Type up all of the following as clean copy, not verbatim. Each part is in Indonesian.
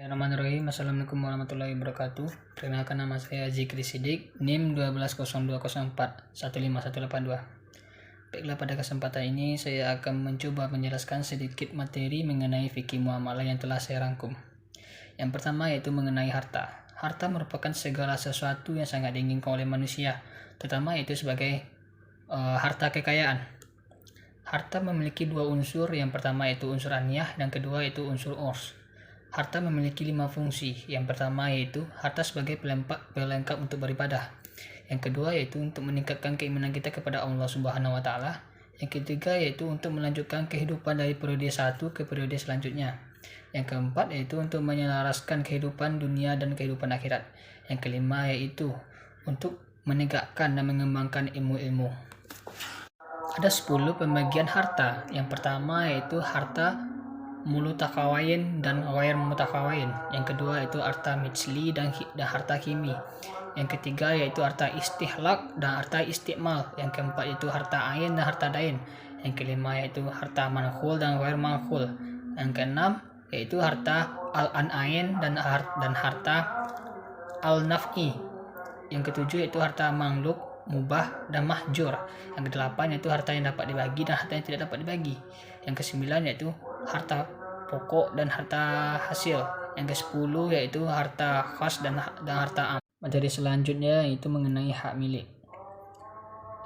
Bismillahirrahmanirrahim. Assalamualaikum warahmatullahi wabarakatuh. Perkenalkan, nama saya Zikri Sidik, NIM 1202041518182. Baiklah, pada kesempatan ini saya akan mencoba menjelaskan sedikit materi mengenai fikih muamalah yang telah saya rangkum. Yang pertama yaitu mengenai harta. Harta merupakan segala sesuatu yang sangat diinginkan oleh manusia, terutama itu sebagai harta kekayaan. Harta memiliki dua unsur, yang pertama yaitu unsur aniyah dan kedua yaitu unsur urs. Harta memiliki 5 fungsi. Yang pertama yaitu harta sebagai pelengkap untuk beribadah. Yang kedua yaitu untuk meningkatkan keimanan kita kepada Allah Subhanahu wa taala. Yang ketiga yaitu untuk melanjutkan kehidupan dari periode 1 ke periode selanjutnya. Yang keempat yaitu untuk menyelaraskan kehidupan dunia dan kehidupan akhirat. Yang kelima yaitu untuk menegakkan dan mengembangkan ilmu-ilmu. Ada 10 pembagian harta. Yang pertama yaitu harta mulutakawain dan ghair mutakawain. Yang kedua yaitu harta misli dan harta kimi. Yang ketiga yaitu harta istihlak dan harta istimal. Yang keempat yaitu harta ain dan harta dain. Yang kelima yaitu harta mankhul dan ghair mankhul. Yang keenam yaitu harta al-anain dan harta al-naf'i. Yang ketujuh yaitu harta mamluk, mubah dan mahjur. Yang kedelapan yaitu harta yang dapat dibagi dan harta yang tidak dapat dibagi. Yang kesembilan yaitu harta pokok dan harta hasil. Yang ke-10 yaitu harta khas dan harta am. Materi selanjutnya yaitu mengenai hak milik.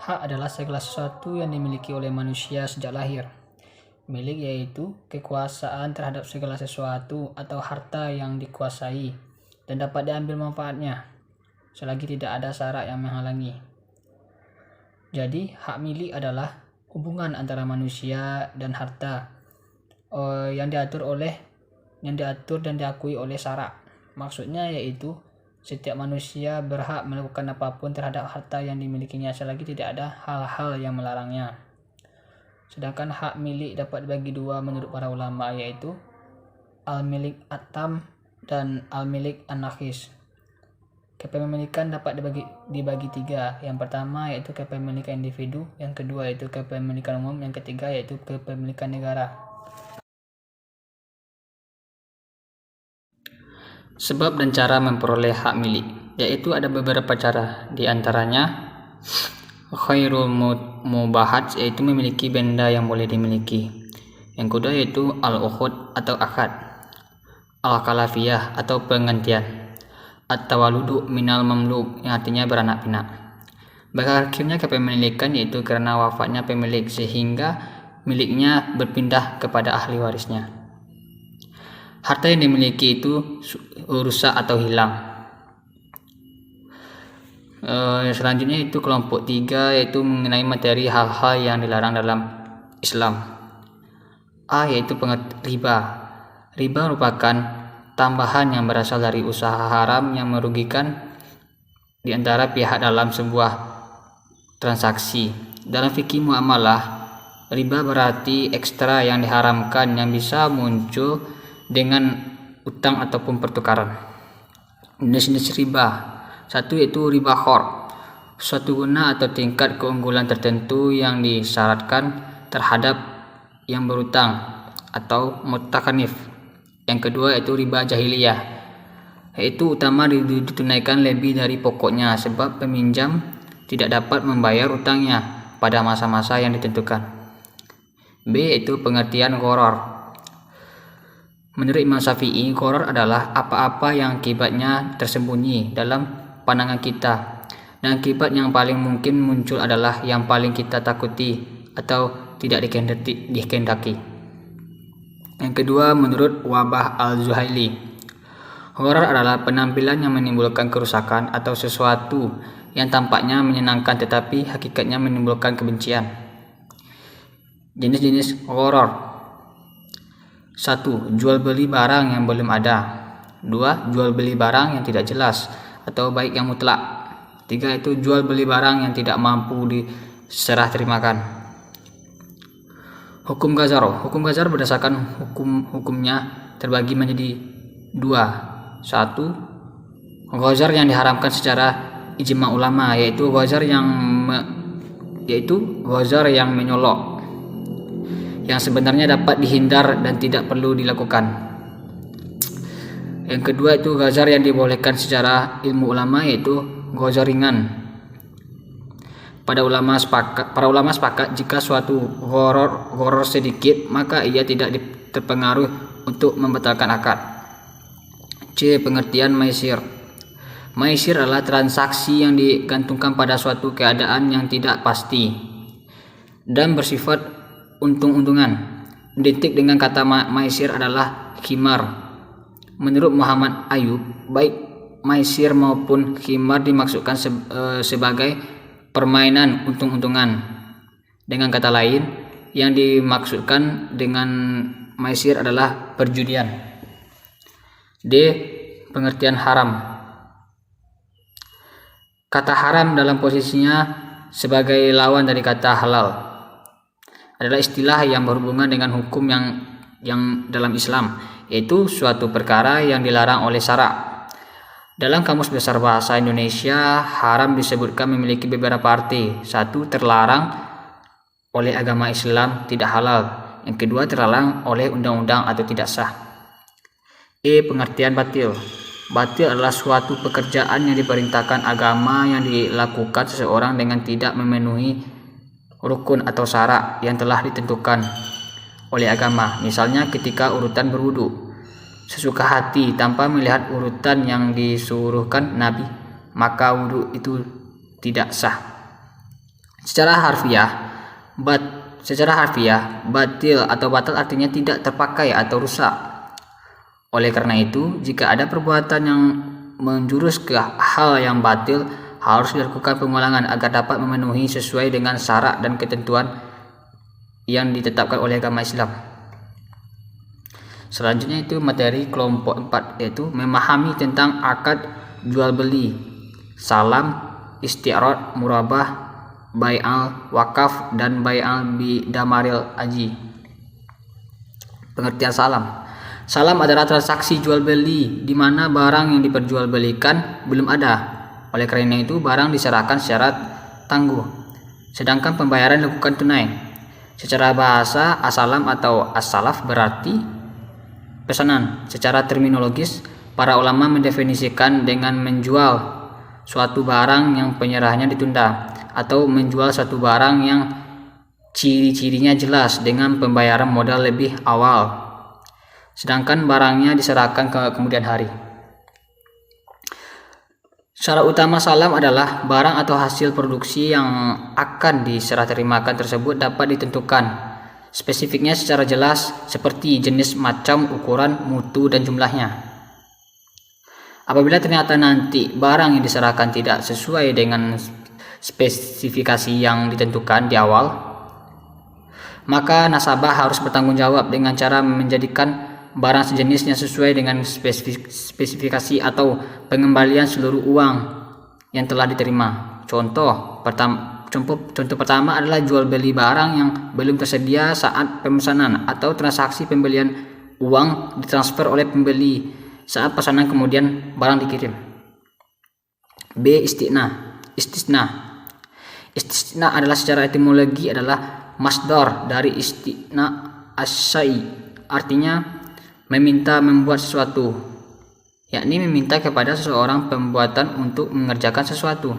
Hak adalah segala sesuatu yang dimiliki oleh manusia sejak lahir. Milik yaitu kekuasaan terhadap segala sesuatu atau harta yang dikuasai dan dapat diambil manfaatnya selagi tidak ada syarat yang menghalangi. Jadi hak milik adalah hubungan antara manusia dan harta yang diatur dan diakui oleh syarak. Maksudnya yaitu setiap manusia berhak melakukan apapun terhadap harta yang dimilikinya selagi tidak ada hal-hal yang melarangnya. Sedangkan hak milik dapat dibagi dua menurut para ulama, yaitu al-milik at-tam dan al-milik an-nakhis. Kepemilikan dapat dibagi tiga. Yang pertama yaitu kepemilikan individu, yang kedua yaitu kepemilikan umum, yang ketiga yaitu kepemilikan negara. Sebab dan cara memperoleh hak milik, yaitu ada beberapa cara. Di antaranya khairul mubahat, yaitu memiliki benda yang boleh dimiliki. Yang kedua yaitu al-ukhud atau akad, al-kalafiyah atau penggantian, at-tawaludu minal mamluk, yang artinya beranak pinak. Berakhirnya kepemilikan, yaitu karena wafatnya pemilik sehingga miliknya berpindah kepada ahli warisnya. Harta yang dimiliki itu rusak atau hilang. Selanjutnya itu kelompok 3, yaitu mengenai materi hal-hal yang dilarang dalam Islam. A yaitu riba. Riba merupakan tambahan yang berasal dari usaha haram yang merugikan di antara pihak dalam sebuah transaksi. Dalam fikih muamalah, riba berarti ekstra yang diharamkan yang bisa muncul dengan utang ataupun pertukaran. Jenis-jenis riba. 1 yaitu riba khor, suatu guna atau tingkat keunggulan tertentu yang disyaratkan terhadap yang berutang atau mutakanif. Yang kedua yaitu riba jahiliyah, yaitu utama ditunaikan lebih dari pokoknya sebab peminjam tidak dapat membayar utangnya pada masa-masa yang ditentukan. B yaitu pengertian gharar. Menurut Imam Syafi'i, gharar adalah apa-apa yang akibatnya tersembunyi dalam pandangan kita, dan akibat yang paling mungkin muncul adalah yang paling kita takuti atau tidak dikehendaki. Yang kedua, menurut Wabah al-Zuhaili, gharar adalah penampilan yang menimbulkan kerusakan atau sesuatu yang tampaknya menyenangkan tetapi hakikatnya menimbulkan kebencian. Jenis-jenis gharar. 1. Jual beli barang yang belum ada. 2. Jual beli barang yang tidak jelas atau baik yang mutlak. 3. Itu jual beli barang yang tidak mampu diserah terimakan. Hukum ghazar. Hukum ghazar berdasarkan hukumnya terbagi menjadi 2. 1. Ghazar yang diharamkan secara ijma ulama, yaitu ghazar yang menyolok, yang sebenarnya dapat dihindar dan tidak perlu dilakukan. Yang kedua itu ghazar yang dibolehkan secara ilmu ulama, yaitu ghazar ringan. Para ulama sepakat jika suatu gharar sedikit maka ia tidak terpengaruh untuk membatalkan akad. C. Pengertian maisir. Maisir adalah transaksi yang digantungkan pada suatu keadaan yang tidak pasti dan bersifat untung-untungan. Identik dengan kata maisir adalah khimar. Menurut Muhammad Ayub, baik maisir maupun khimar dimaksudkan sebagai permainan untung-untungan. Dengan kata lain, yang dimaksudkan dengan maisir adalah perjudian. D. Pengertian haram. Kata haram dalam posisinya sebagai lawan dari kata halal adalah istilah yang berhubungan dengan hukum yang dalam Islam, yaitu suatu perkara yang dilarang oleh syarak. Dalam Kamus Besar Bahasa Indonesia, haram disebutkan memiliki beberapa arti. Satu, terlarang oleh agama Islam, tidak halal. Yang kedua, terlarang oleh undang-undang atau tidak sah. E. Pengertian batil. Batil adalah suatu pekerjaan yang diperintahkan agama yang dilakukan seseorang dengan tidak memenuhi rukun atau syarat yang telah ditentukan oleh agama. Misalnya ketika urutan berwudu sesuka hati tanpa melihat urutan yang disuruhkan Nabi, maka wudu itu tidak sah. Secara harfiah, batil atau batal artinya tidak terpakai atau rusak. Oleh karena itu, jika ada perbuatan yang menjurus ke hal yang batil, harus dilakukan pengulangan agar dapat memenuhi sesuai dengan syarat dan ketentuan yang ditetapkan oleh agama Islam. Selanjutnya itu materi kelompok 4, yaitu memahami tentang akad jual beli, salam, isti'rad, murabah, bai'al wakaf, dan bai'al bidamaril aji. Pengertian salam. Salam adalah transaksi jual beli di mana barang yang diperjualbelikan belum ada. Oleh karena itu barang diserahkan secara tangguh, sedangkan pembayaran dilakukan tunai. Secara bahasa, as-salam atau as-salaf berarti pesanan. Secara terminologis, para ulama mendefinisikan dengan menjual suatu barang yang penyerahannya ditunda, atau menjual suatu barang yang ciri-cirinya jelas dengan pembayaran modal lebih awal, sedangkan barangnya diserahkan ke kemudian hari. Syarat utama salam adalah barang atau hasil produksi yang akan diserah terimakan tersebut dapat ditentukan spesifiknya secara jelas, seperti jenis, macam, ukuran, mutu, dan jumlahnya. Apabila ternyata nanti barang yang diserahkan tidak sesuai dengan spesifikasi yang ditentukan di awal, maka nasabah harus bertanggung jawab dengan cara menjadikan barang sejenisnya sesuai dengan spesifikasi atau pengembalian seluruh uang yang telah diterima. Contoh pertama adalah jual beli barang yang belum tersedia saat pemesanan, atau transaksi pembelian uang ditransfer oleh pembeli saat pesanan kemudian barang dikirim. B. Istisna. Istisna adalah secara etimologi adalah masdar dari istisna as-syai', artinya meminta membuat sesuatu, yakni meminta kepada seseorang pembuatan untuk mengerjakan sesuatu.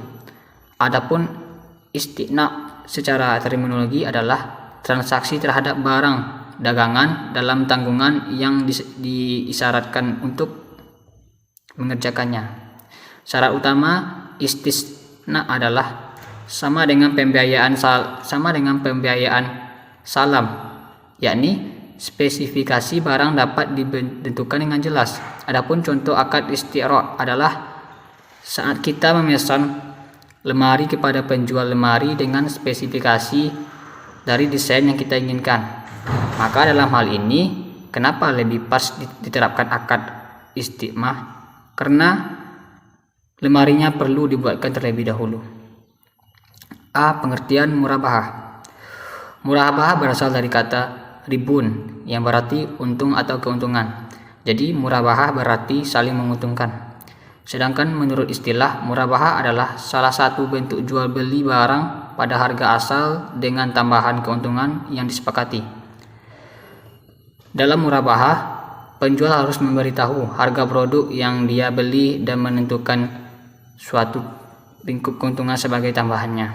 Adapun istisna secara terminologi adalah transaksi terhadap barang dagangan dalam tanggungan yang diisyaratkan untuk mengerjakannya. Syarat utama istisna adalah sama dengan pembiayaan salam, yakni spesifikasi barang dapat ditentukan dengan jelas. Adapun contoh akad isti'rad adalah saat kita memesan lemari kepada penjual lemari dengan spesifikasi dari desain yang kita inginkan. Maka dalam hal ini, kenapa lebih pas diterapkan akad istimah? Karena lemarinya perlu dibuatkan terlebih dahulu. A. Pengertian murabahah. Murabahah berasal dari kata ribun yang berarti untung atau keuntungan. Jadi murabahah berarti saling menguntungkan. Sedangkan menurut istilah, murabahah adalah salah satu bentuk jual beli barang pada harga asal dengan tambahan keuntungan yang disepakati. Dalam murabahah, penjual harus memberitahu harga produk yang dia beli dan menentukan suatu lingkup keuntungan sebagai tambahannya.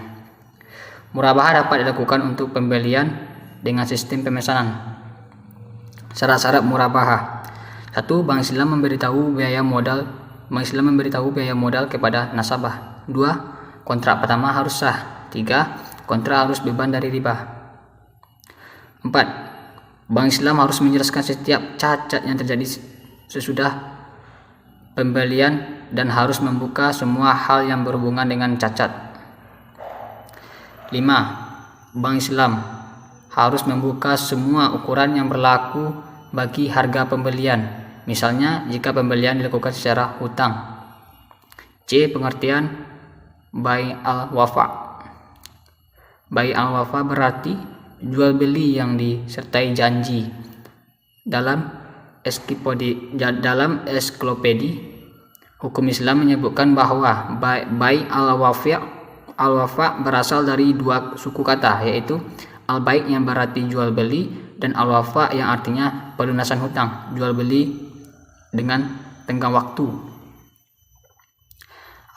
Murabahah dapat dilakukan untuk pembelian dengan sistem pemesanan. Syarat-syarat murabahah. 1. Bank Islam memberitahu biaya modal kepada nasabah. 2. Kontrak pertama harus sah. 3. Kontrak harus bebas dari riba. 4. Bank Islam harus menjelaskan setiap cacat yang terjadi sesudah pembelian dan harus membuka semua hal yang berhubungan dengan cacat. 5. Bank Islam harus membuka semua ukuran yang berlaku bagi harga pembelian, misalnya jika pembelian dilakukan secara hutang. C. Pengertian bai al-wafa. Bai al-wafa berarti jual beli yang disertai janji. Dalam ensiklopedi hukum Islam menyebutkan bahwa bai al-wafa berasal dari dua suku kata, yaitu al-bai yang berarti jual beli dan al-wafa yang artinya pelunasan hutang, jual beli dengan tenggang waktu.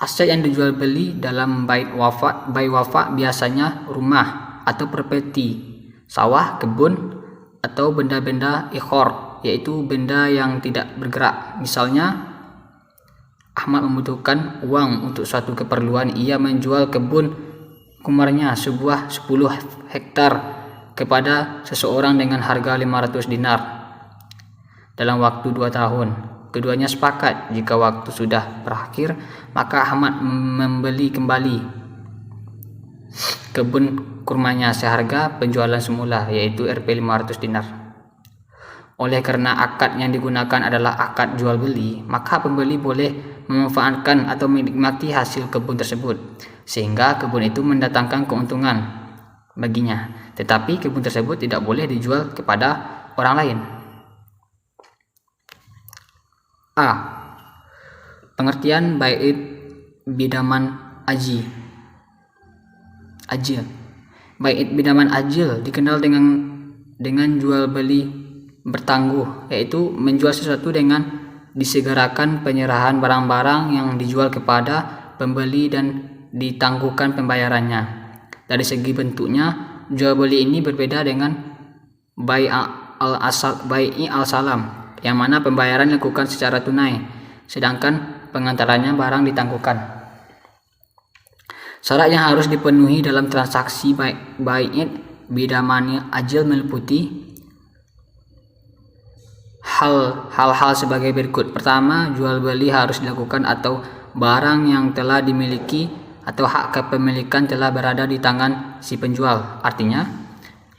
Aset yang dijual beli dalam bai wafa biasanya rumah atau properti, sawah, kebun, atau benda-benda ikhor, yaitu benda yang tidak bergerak. Misalnya, Ahmad membutuhkan uang untuk suatu keperluan. Ia menjual kebun kumarnya sebuah 10 hektar kepada seseorang dengan harga 500 dinar dalam waktu 2 tahun. Keduanya sepakat jika waktu sudah berakhir, maka Ahmad membeli kembali kebun kurmanya seharga penjualan semula, yaitu Rp 500 dinar. Oleh karena akad yang digunakan adalah akad jual beli, maka pembeli boleh memanfaatkan atau menikmati hasil kebun tersebut, sehingga kebun itu mendatangkan keuntungan baginya, tetapi kebun tersebut tidak boleh dijual kepada orang lain. A. Pengertian bai'id bidaman ajil. Bai'id bidaman ajil dikenal dengan jual beli bertangguh, yaitu menjual sesuatu dengan disegerakan penyerahan barang-barang yang dijual kepada pembeli dan ditangguhkan pembayarannya. Dari segi bentuknya, jual beli ini berbeda dengan bai' al-salam, yang mana pembayaran dilakukan secara tunai, sedangkan pengantarannya barang ditangguhkan. Syarat yang harus dipenuhi dalam transaksi bai'id bidaman ajil meliputi hal-hal sebagai berikut. Pertama, jual beli harus dilakukan atau barang yang telah dimiliki atau hak kepemilikan telah berada di tangan si penjual. Artinya,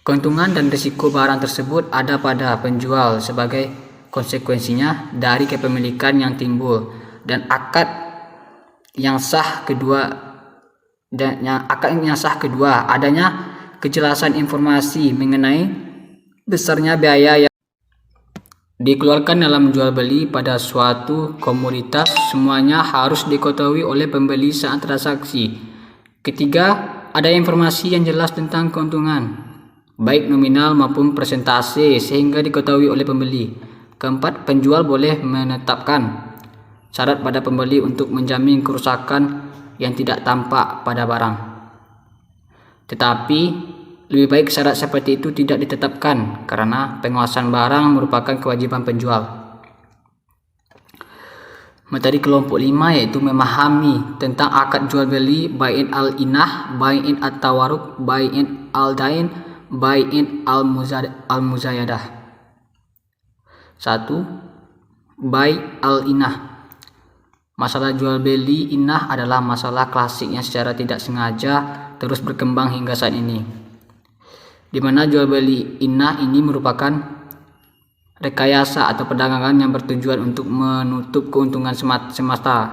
keuntungan dan risiko barang tersebut ada pada penjual sebagai konsekuensinya dari kepemilikan yang timbul, dan akad yang sah kedua adanya kejelasan informasi mengenai besarnya biaya yang dikeluarkan dalam jual beli pada suatu komoditas. Semuanya harus diketahui oleh pembeli saat transaksi. Ketiga, ada informasi yang jelas tentang keuntungan, baik nominal maupun persentase, sehingga diketahui oleh pembeli. Keempat, penjual boleh menetapkan syarat pada pembeli untuk menjamin kerusakan yang tidak tampak pada barang. Tetapi lebih baik syarat seperti itu tidak ditetapkan, karena penguasaan barang merupakan kewajiban penjual. Materi kelompok 5 yaitu memahami tentang akad jual beli, bai'in al-inah, bai'in at-tawaruk, bai'in al-dain, bai'in al-muzayadah. 1. Bai' al-inah. Masalah jual beli inah adalah masalah klasik yang secara tidak sengaja terus berkembang hingga saat ini, di mana jual beli inah ini merupakan rekayasa atau perdagangan yang bertujuan untuk menutup keuntungan semasa.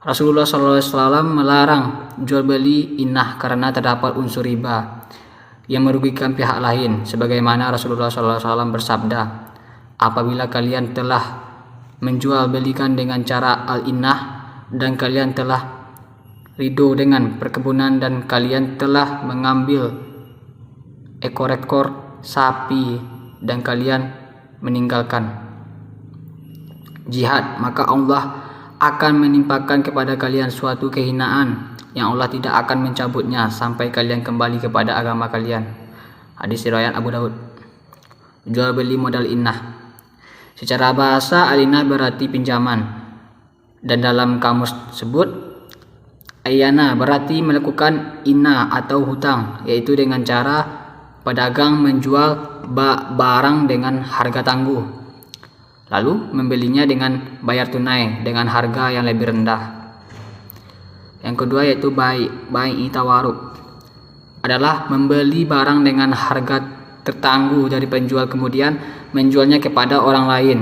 Rasulullah SAW melarang jual beli inah karena terdapat unsur riba yang merugikan pihak lain, sebagaimana Rasulullah SAW bersabda, apabila kalian telah menjual belikan dengan cara al-inah dan kalian telah ridho dengan perkebunan dan kalian telah mengambil ekor-ekor sapi dan kalian meninggalkan jihad, maka Allah akan menimpakan kepada kalian suatu kehinaan yang Allah tidak akan mencabutnya sampai kalian kembali kepada agama kalian. Hadis riwayat Abu Daud. Jual beli modal inah. Secara bahasa, al-inah berarti pinjaman, dan dalam kamus tersebut ayana berarti melakukan inah atau hutang, yaitu dengan cara pedagang menjual barang dengan harga tangguh, lalu membelinya dengan bayar tunai dengan harga yang lebih rendah. Yang kedua yaitu bai tawaruk, adalah membeli barang dengan harga tertangguh dari penjual kemudian menjualnya kepada orang lain,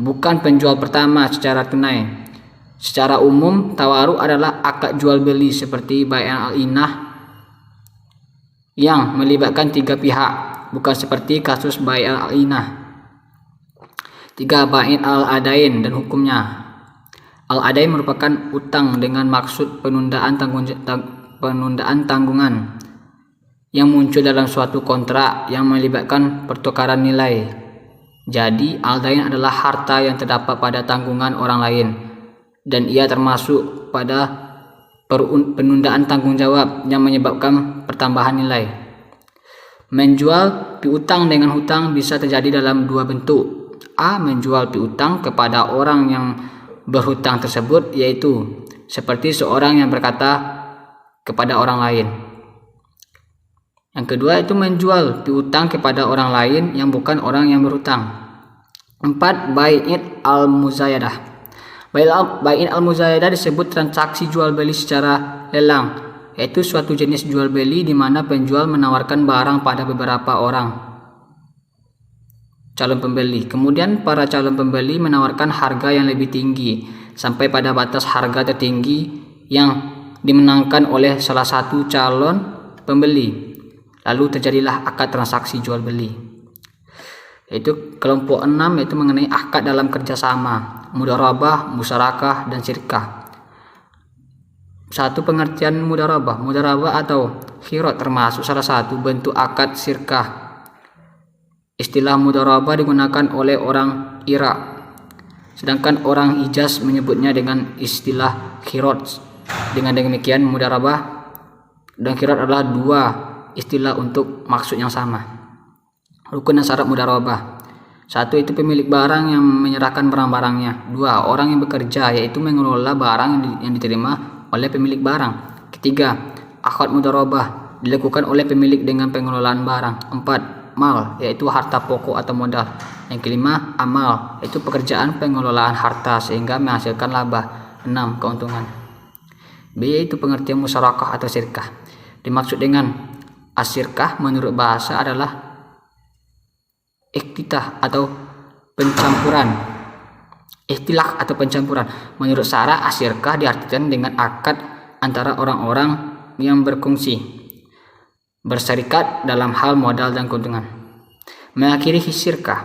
bukan penjual pertama secara tunai. Secara umum tawaruk adalah akad jual beli seperti bai al-inah yang melibatkan 3 pihak, bukan seperti kasus bai al-inah. 3. Bai al-adain dan hukumnya. Al-adain merupakan utang dengan maksud penundaan tanggungan yang muncul dalam suatu kontrak yang melibatkan pertukaran nilai. Jadi al-dain adalah harta yang terdapat pada tanggungan orang lain, dan ia termasuk pada penundaan tanggung jawab yang menyebabkan pertambahan nilai. Menjual piutang dengan hutang bisa terjadi dalam 2 bentuk. A. Menjual piutang kepada orang yang berhutang tersebut, yaitu seperti seorang yang berkata kepada orang lain. Yang kedua itu menjual piutang kepada orang lain yang bukan orang yang berhutang. 4. Bai'in al-muzayadah. Bai'in al-muzayadah disebut transaksi jual beli secara lelang, yaitu suatu jenis jual beli di mana penjual menawarkan barang pada beberapa orang calon pembeli. Kemudian para calon pembeli menawarkan harga yang lebih tinggi sampai pada batas harga tertinggi yang dimenangkan oleh salah satu calon pembeli. Lalu terjadilah akad transaksi jual beli. Yaitu kelompok 6 yaitu mengenai akad dalam kerjasama, mudharabah, musyarakah, dan syirkah. Satu pengertian mudharabah. Mudharabah atau khirat termasuk salah satu bentuk akad syirkah. Istilah mudharabah digunakan oleh orang Irak, sedangkan orang Hijaz menyebutnya dengan istilah khirat. Dengan demikian mudharabah dan khirat adalah 2 istilah untuk maksud yang sama. Rukun dan syarat mudharabah. 1. Itu pemilik barang yang menyerahkan barang-barangnya. 2. Orang yang bekerja, yaitu mengelola barang yang diterima oleh pemilik barang. Ketiga, akad mudharabah dilakukan oleh pemilik dengan pengelolaan barang. 4. Mal, yaitu harta pokok atau modal. Yang kelima, amal, yaitu pekerjaan pengelolaan harta sehingga menghasilkan laba. 6. Keuntungan. B. Yaitu pengertian musyarakah atau syirkah. Dimaksud dengan asyirkah menurut bahasa adalah ikhtilah atau pencampuran. Ikhtilah atau pencampuran. Menurut syara, asyirkah diartikan dengan akad antara orang-orang yang berkongsi, berserikat dalam hal modal dan keuntungan. Mengakhiri syirkah.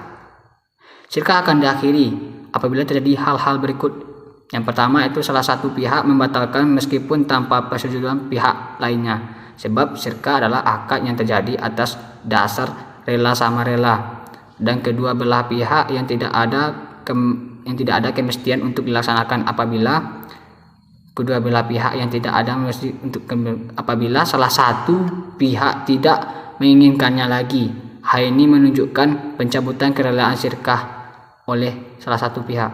Syirkah akan diakhiri apabila terjadi hal-hal berikut. Yang pertama itu salah satu pihak membatalkan meskipun tanpa persetujuan pihak lainnya. Sebab syirkah adalah akad yang terjadi atas dasar rela sama rela, dan kedua belah pihak yang tidak ada kemestian untuk dilaksanakan. Apabila salah satu pihak tidak menginginkannya lagi. Hal ini menunjukkan pencabutan kerelaan syirkah oleh salah satu pihak.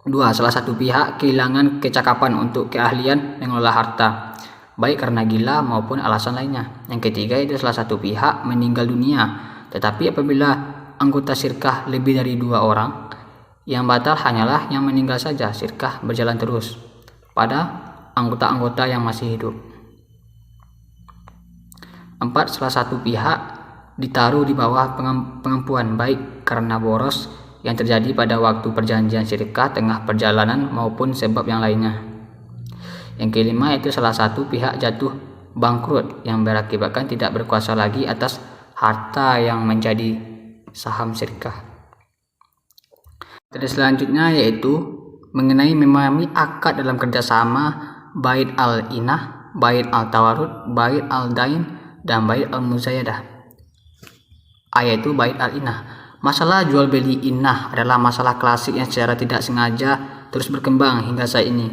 2. Salah satu pihak kehilangan kecakapan untuk keahlian mengelola harta, baik karena gila maupun alasan lainnya. Yang ketiga itu salah satu pihak meninggal dunia. Tetapi apabila anggota syirkah lebih dari 2 orang, yang batal hanyalah yang meninggal saja. Syirkah berjalan terus pada anggota-anggota yang masih hidup. 4. Salah satu pihak ditaruh di bawah pengampuan, baik karena boros yang terjadi pada waktu perjanjian syirkah tengah perjalanan maupun sebab yang lainnya. Yang kelima itu salah satu pihak jatuh bangkrut yang berakibatkan tidak berkuasa lagi atas harta yang menjadi saham syirkah. Selanjutnya yaitu mengenai memahami akad dalam kerjasama, bait al-inah, bait al-tawarud, bait al-dain, dan bait al-muzayadah. yaitu bait al-inah. Masalah jual beli inah adalah masalah klasik yang secara tidak sengaja terus berkembang hingga saat ini,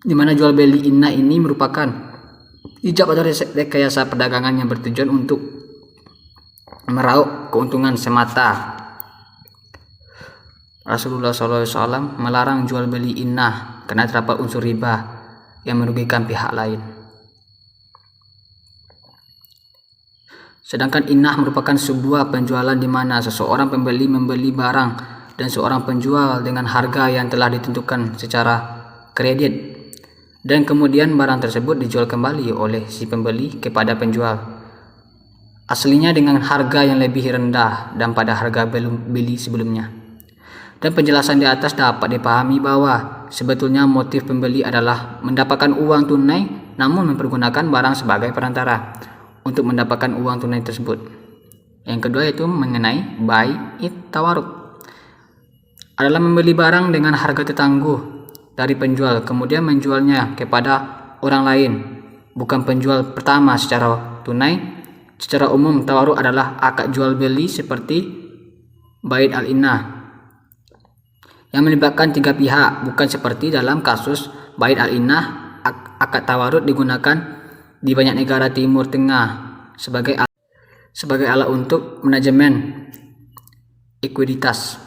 di mana jual beli inah ini merupakan ijab atau rekayasa perdagangan yang bertujuan untuk meraup keuntungan semata. Rasulullah SAW melarang jual beli inah karena terdapat unsur riba yang merugikan pihak lain. Sedangkan inah merupakan sebuah penjualan di mana seseorang pembeli membeli barang dan seorang penjual dengan harga yang telah ditentukan secara kredit, dan kemudian barang tersebut dijual kembali oleh si pembeli kepada penjual, aslinya dengan harga yang lebih rendah dan pada harga beli sebelumnya. Dan penjelasan di atas dapat dipahami bahwa sebetulnya motif pembeli adalah mendapatkan uang tunai namun mempergunakan barang sebagai perantara untuk mendapatkan uang tunai tersebut. Yang kedua yaitu mengenai bai' tawaruk, adalah membeli barang dengan harga tertangguh dari penjual kemudian menjualnya kepada orang lain, bukan penjual pertama secara tunai. Secara umum tawaruk adalah akad jual beli seperti bait al-inah yang melibatkan tiga pihak, bukan seperti dalam kasus bait al-inah. Akad tawaruk digunakan di banyak negara Timur Tengah sebagai alat untuk manajemen ekuiditas.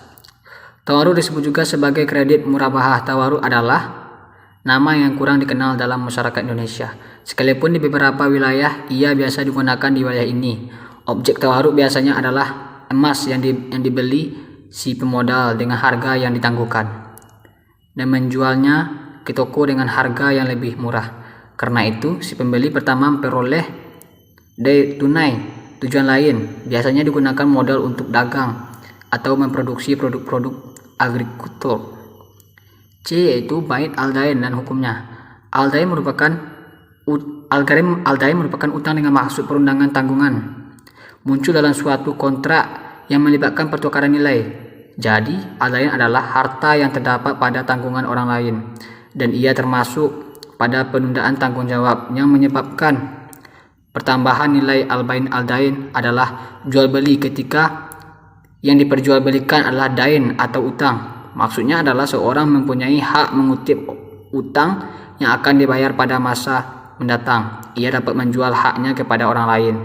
Tawaruk disebut juga sebagai kredit murabahah. Tawaruk adalah nama yang kurang dikenal dalam masyarakat Indonesia, sekalipun di beberapa wilayah ia biasa digunakan di wilayah ini. Objek tawaruk biasanya adalah emas yang dibeli si pemodal dengan harga yang ditangguhkan dan menjualnya ke toko dengan harga yang lebih murah. Karena itu, si pembeli pertama memperoleh tunai. Tujuan lain biasanya digunakan modal untuk dagang atau memproduksi produk-produk agrikultur. C yaitu bait al-dain dan hukumnya. Al-dain merupakan utang dengan maksud perundangan tanggungan, muncul dalam suatu kontrak yang melibatkan pertukaran nilai. Jadi, al-dain adalah harta yang terdapat pada tanggungan orang lain, dan ia termasuk pada penundaan tanggung jawab. Yang menyebabkan pertambahan nilai al-dain adalah jual beli ketika yang diperjualbelikan adalah dain atau utang. Maksudnya adalah seorang mempunyai hak mengutip utang yang akan dibayar pada masa mendatang. Ia dapat menjual haknya kepada orang lain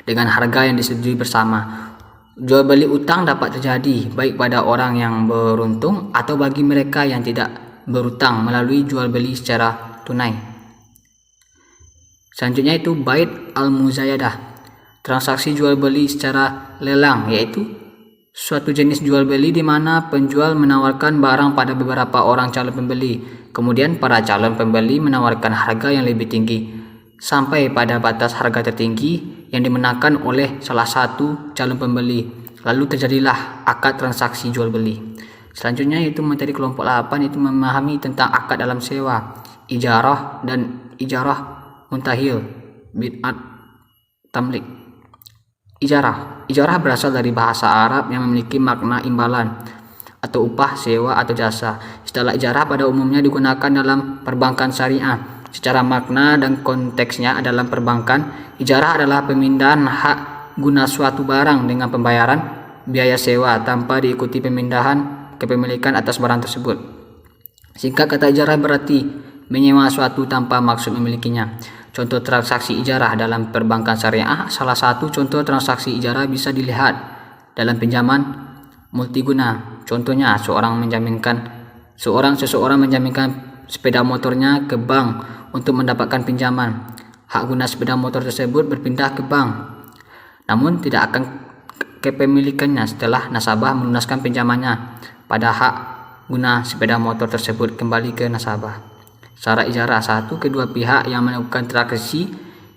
dengan harga yang disetujui bersama. Jual beli utang dapat terjadi baik pada orang yang beruntung atau bagi mereka yang tidak berutang melalui jual beli secara tunai. Selanjutnya itu bait al-muzayadah, transaksi jual beli secara lelang, yaitu suatu jenis jual beli di mana penjual menawarkan barang pada beberapa orang calon pembeli, kemudian para calon pembeli menawarkan harga yang lebih tinggi sampai pada batas harga tertinggi yang dimenangkan oleh salah satu calon pembeli, lalu terjadilah akad transaksi jual beli. Selanjutnya yaitu materi kelompok 8 itu memahami tentang akad dalam sewa, ijarah dan ijarah muntahil, bid'at tamlik. Ijarah berasal dari bahasa Arab yang memiliki makna imbalan atau upah, sewa atau jasa. Istilah ijarah pada umumnya digunakan dalam perbankan syariah. Secara makna dan konteksnya dalam perbankan, ijarah adalah pemindahan hak guna suatu barang dengan pembayaran biaya sewa tanpa diikuti pemindahan kepemilikan atas barang tersebut. Singkat kata, ijarah berarti menyewa suatu tanpa maksud memilikinya. Contoh transaksi ijarah dalam perbankan syariah. Salah satu contoh transaksi ijarah bisa dilihat dalam pinjaman multiguna. Contohnya, seseorang menjaminkan sepeda motornya ke bank untuk mendapatkan pinjaman. Hak guna sepeda motor tersebut berpindah ke bank, namun tidak akan kepemilikannya setelah nasabah melunaskan pinjamannya. Pada hak guna sepeda motor tersebut kembali ke nasabah. Syarat ijarah: 1. Kedua pihak yang melakukan transaksi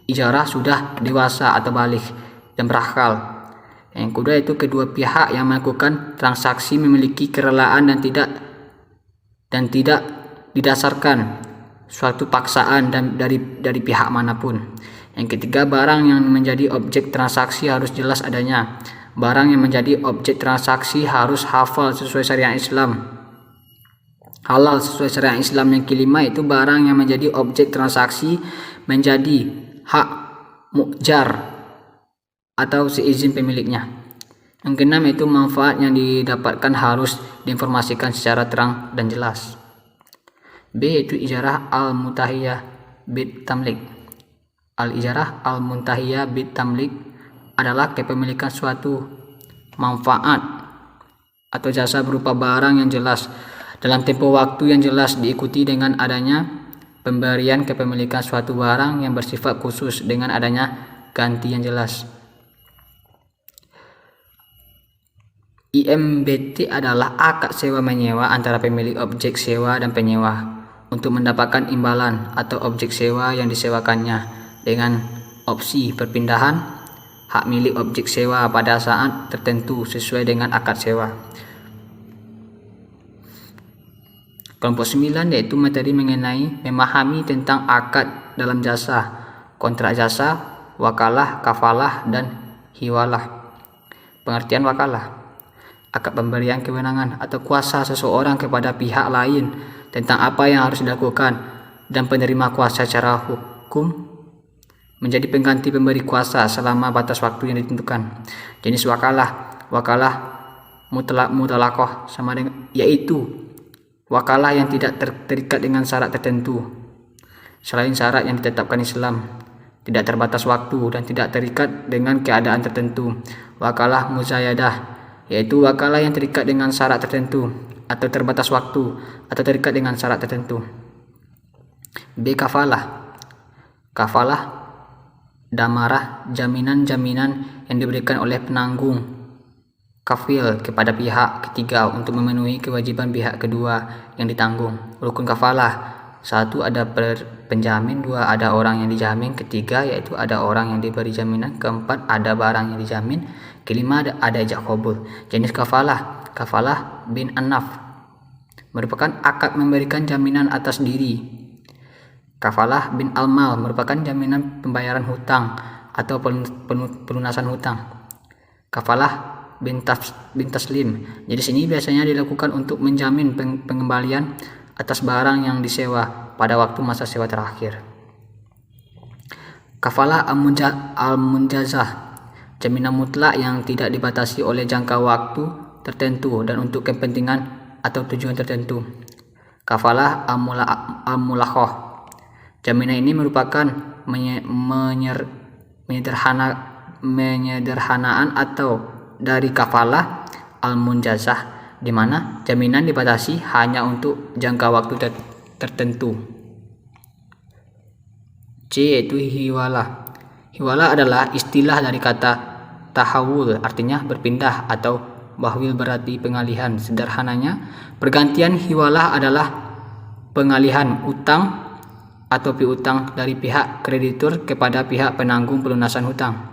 ijarah sudah dewasa atau baligh dan berakal. Yang kedua itu kedua pihak yang melakukan transaksi memiliki kerelaan dan tidak didasarkan suatu paksaan dari pihak manapun. Yang ketiga, barang yang menjadi objek transaksi harus jelas adanya. Barang yang menjadi objek transaksi harus halal sesuai syariat Islam. Yang kelima itu barang yang menjadi objek transaksi menjadi hak mu'jar atau seizin pemiliknya. Yang keenam yaitu manfaat yang didapatkan harus diinformasikan secara terang dan jelas. B yaitu ijarah al-muntahiyah bit tamlik. Al-ijarah al-muntahiyah bit tamlik adalah kepemilikan suatu manfaat atau jasa berupa barang yang jelas dalam tempo waktu yang jelas, diikuti dengan adanya pemberian kepemilikan suatu barang yang bersifat khusus dengan adanya ganti yang jelas. IMBT adalah akad sewa menyewa antara pemilik objek sewa dan penyewa untuk mendapatkan imbalan atau objek sewa yang disewakannya dengan opsi perpindahan hak milik objek sewa pada saat tertentu sesuai dengan akad sewa. Kelompok 9 yaitu materi mengenai memahami tentang akad dalam jasa, kontrak jasa, wakalah, kafalah, dan hiwalah. Pengertian wakalah: akad pemberian kewenangan atau kuasa seseorang kepada pihak lain tentang apa yang harus dilakukan, dan penerima kuasa secara hukum menjadi pengganti pemberi kuasa selama batas waktu yang ditentukan. Jenis wakalah: wakalah mutlakoh sama dengan yaitu wakalah yang tidak terikat dengan syarat tertentu selain syarat yang ditetapkan Islam, tidak terbatas waktu dan tidak terikat dengan keadaan tertentu. Wakalah muzayadah yaitu wakalah yang terikat dengan syarat tertentu atau terbatas waktu atau terikat dengan syarat tertentu. B. Kafalah. Kafalah damarah jaminan-jaminan yang diberikan oleh penanggung kafil kepada pihak ketiga untuk memenuhi kewajiban pihak kedua yang ditanggung. Rukun kafalah: 1. Ada penjamin, 2. Ada orang yang dijamin, ketiga yaitu ada orang yang diberi jaminan, keempat ada barang yang dijamin, kelima ada ijab qabul. Jenis kafalah: kafalah bin an-naf merupakan akad memberikan jaminan atas diri. Kafalah bin al-mal merupakan jaminan pembayaran hutang atau pelunasan hutang. Kafalah bin taslim. Jadi sini biasanya dilakukan untuk menjamin pengembalian atas barang yang disewa pada waktu masa sewa terakhir. Kafalah al-munjazah, jaminan mutlak yang tidak dibatasi oleh jangka waktu tertentu dan untuk kepentingan atau tujuan tertentu. Kafalah al-mulakhoh, jaminan ini merupakan menyederhanaan atau dari kafalah al-munjazah, di mana jaminan dibatasi hanya untuk jangka waktu tertentu. C yaitu hiwalah. Hiwalah adalah istilah dari kata tahawul, artinya berpindah, atau bahwil berarti pengalihan. Sederhananya, pergantian hiwalah adalah pengalihan utang atau piutang dari pihak kreditur kepada pihak penanggung pelunasan hutang.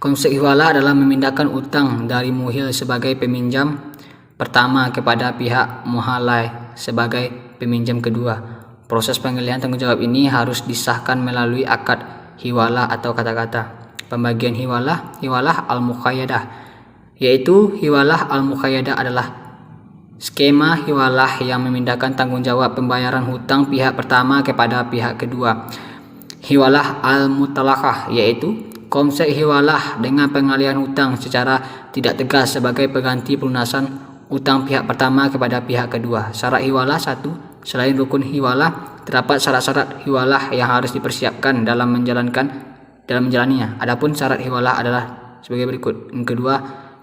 Konsep hiwalah adalah memindahkan utang dari muhil sebagai peminjam pertama kepada pihak muhalai sebagai peminjam kedua. Proses pengalihan tanggung jawab ini harus disahkan melalui akad hiwalah atau kata-kata. Pembagian hiwalah al-muqayyadah, yaitu hiwalah al-muqayyadah adalah skema hiwalah yang memindahkan tanggung jawab pembayaran hutang pihak pertama kepada pihak kedua. Hiwalah al-mutlaqah yaitu konsep hiwalah dengan pengalihan hutang secara tidak tegas sebagai pengganti pelunasan hutang pihak pertama kepada pihak kedua. Syarat hiwalah: 1. Selain rukun hiwalah, terdapat syarat-syarat hiwalah yang harus dipersiapkan dalam menjalaninya. Adapun syarat hiwalah adalah sebagai berikut. Yang kedua,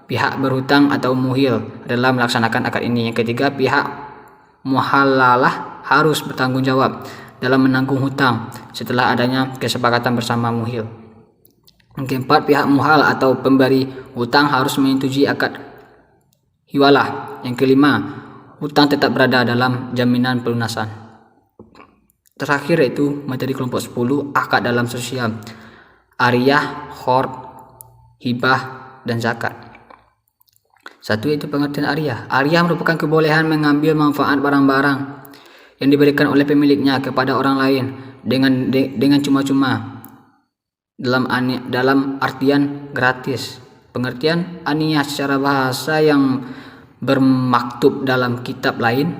pihak berhutang atau muhil dalam melaksanakan akad ini. Yang ketiga, pihak muhalalah harus bertanggung jawab dalam menanggung hutang setelah adanya kesepakatan bersama muhil. Yang keempat, pihak muhal atau pemberi hutang harus menyetujui akad hiwalah. Yang kelima, hutang tetap berada dalam jaminan pelunasan. Terakhir yaitu materi kelompok 10, akad dalam sosial, ariyah, khord, hibah, dan zakat. 1. Yaitu pengertian ariyah. Ariyah merupakan kebolehan mengambil manfaat barang-barang yang diberikan oleh pemiliknya kepada orang lain dengan cuma-cuma, dalam artian gratis. Pengertian aniyah secara bahasa yang bermaktub dalam kitab lain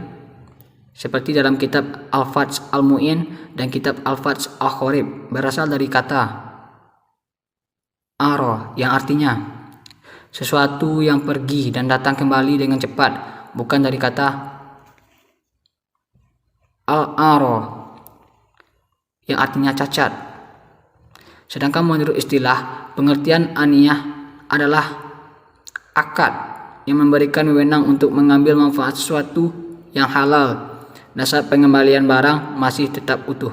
seperti dalam kitab Al-Fath Al-Mu'in dan kitab Al-Fath Al-Khorib berasal dari kata aro, yang artinya sesuatu yang pergi dan datang kembali dengan cepat, bukan dari kata al-aro yang artinya cacat. Sedangkan menurut istilah, pengertian aniyah adalah akad yang memberikan wewenang untuk mengambil manfaat sesuatu yang halal dan saat pengembalian barang masih tetap utuh.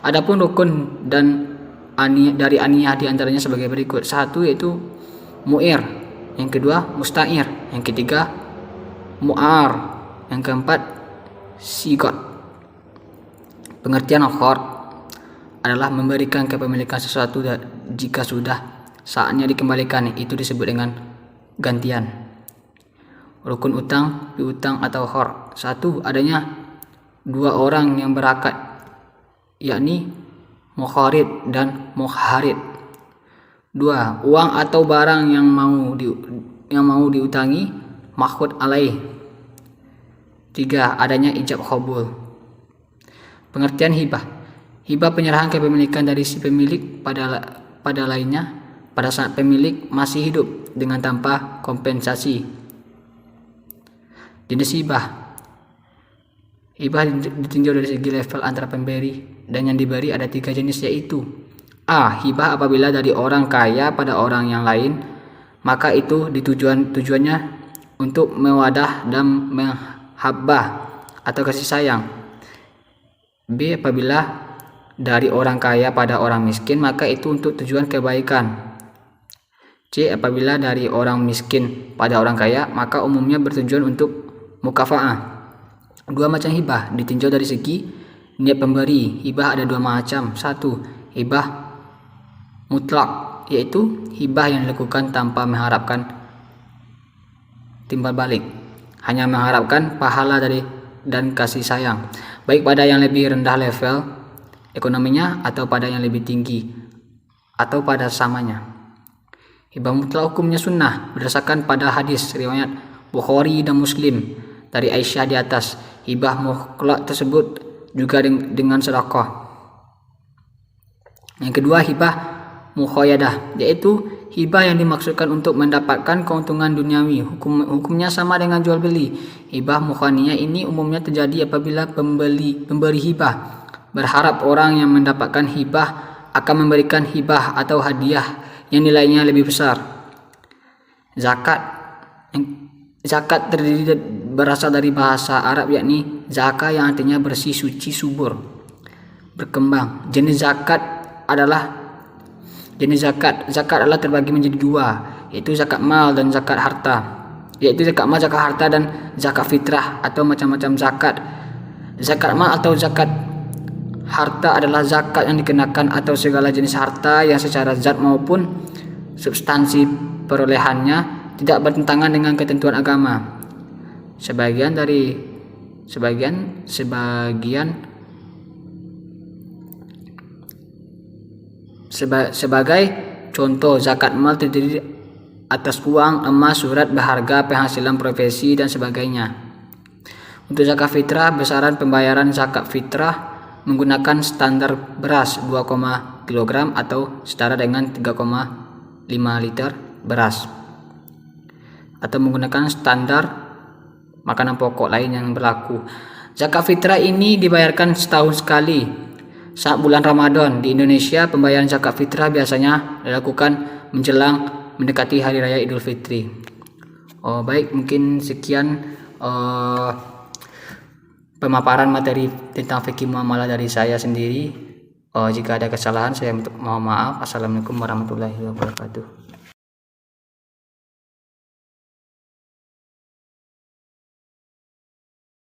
Adapun rukun dan dari aniyah diantaranya sebagai berikut. Satu yaitu mu'ir, yang kedua musta'ir, yang ketiga mu'ar, yang keempat sigot. Pengertian khor adalah memberikan kepemilikan sesuatu jika sudah saatnya dikembalikan, itu disebut dengan gantian. Rukun utang, piutang atau khor. Satu, adanya dua orang yang berakad, yakni mukharid dan mukharid. Dua, uang atau barang yang mau diutangi, makhud alaih. Tiga, adanya ijab qabul. Pengertian hibah. Hibah penyerahan kepemilikan dari si pemilik pada lainnya pada saat pemilik masih hidup dengan tanpa kompensasi. Jenis hibah. Hibah ditinjau dari segi level antara pemberi dan yang diberi. Ada tiga jenis, yaitu A. Hibah apabila dari orang kaya pada orang yang lain, maka itu tujuannya untuk mewadah dan menghabbah atau kasih sayang. B. Apabila dari orang kaya pada orang miskin, maka itu untuk tujuan kebaikan. C. Apabila dari orang miskin pada orang kaya, maka umumnya bertujuan untuk mukafa'ah. Dua macam hibah ditinjau dari segi niat pemberi. Hibah ada dua macam. Satu, hibah mutlak, yaitu hibah yang dilakukan tanpa mengharapkan timbal balik, hanya mengharapkan pahala dan kasih sayang, baik pada yang lebih rendah level ekonominya atau pada yang lebih tinggi atau pada samanya. Hibah mutlak hukumnya sunnah berdasarkan pada hadis riwayat Bukhari dan Muslim dari Aisyah di atas. Hibah mutlak tersebut juga dengan sedekah. Yang kedua, hibah mukhayadah, yaitu hibah yang dimaksudkan untuk mendapatkan keuntungan duniawi. Hukumnya sama dengan jual beli. Hibah mukhaniyah ini umumnya terjadi apabila pemberi hibah berharap orang yang mendapatkan hibah akan memberikan hibah atau hadiah yang nilainya lebih besar. Zakat berasal dari bahasa Arab, yakni zaka yang artinya bersih, suci, subur, berkembang. Jenis zakat adalah terbagi menjadi dua, yaitu zakat mal dan zakat harta. Yaitu zakat mal, zakat harta, dan zakat fitrah atau macam-macam zakat. Zakat mal atau zakat harta adalah zakat yang dikenakan atau segala jenis harta yang secara zat maupun substansi perolehannya tidak bertentangan dengan ketentuan agama. Sebagai contoh, zakat mal terdiri atas uang, emas, surat berharga, penghasilan profesi dan sebagainya. Untuk zakat fitrah, besaran pembayaran zakat fitrah menggunakan standar beras 2, kg atau setara dengan 3,5 liter beras, atau menggunakan standar makanan pokok lain yang berlaku. Zakat fitrah ini dibayarkan setahun sekali saat bulan Ramadan. Di Indonesia, pembayaran zakat fitrah biasanya dilakukan menjelang mendekati hari raya Idul Fitri. Baik, mungkin sekian pemaparan materi tentang fikih muamalah dari saya sendiri. Jika ada kesalahan, saya mohon maaf. Assalamualaikum warahmatullahi wabarakatuh.